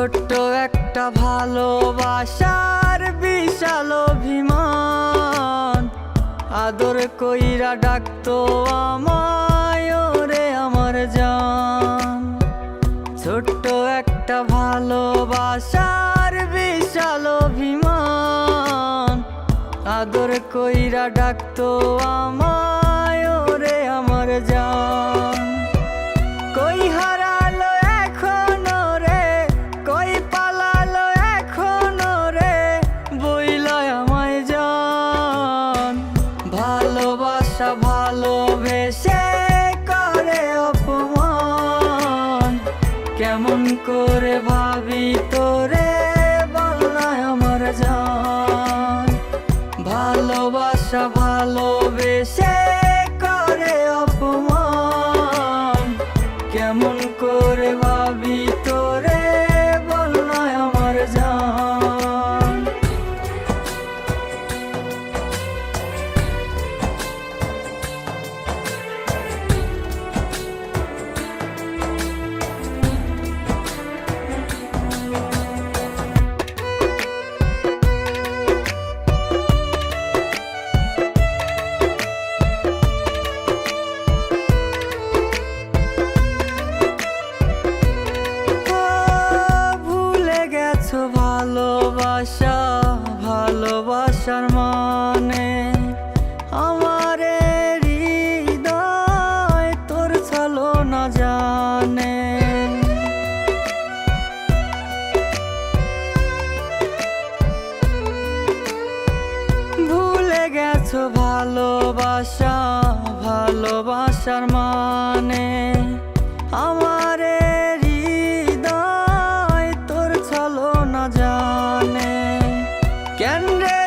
ছোট্ট একটা ভালোবাসার বিশাল অভিমান, আদর কইরা ডাকতো আমায় ওরে আমার জান। ছোট্ট একটা ভালোবাসার বিশাল অভিমান, আদর কইরা ডাকতো আমায় ওরে আমার জান। কই হারালো এখনো রে, কই পালালো এখনো রে, বইলায় আমায় জান। ভালোবাসা ভালোবেসে করে অপমান, কেমন করে ভাবি তোরে বলনায় আমার জান। ভালোবাসা ভালোবেসে করে অপমান, কেমন করে ভাবি তোরে বলনায় আমার জান। ভালোবাসা ভালোবাসার মানে, আমারে হৃদয় তোর ছলো না জানে। ভুলে গেছো ভালোবাসা ভালোবাসার মানে, আমারে হৃদয় তোর ছলো না জানে। কেন রে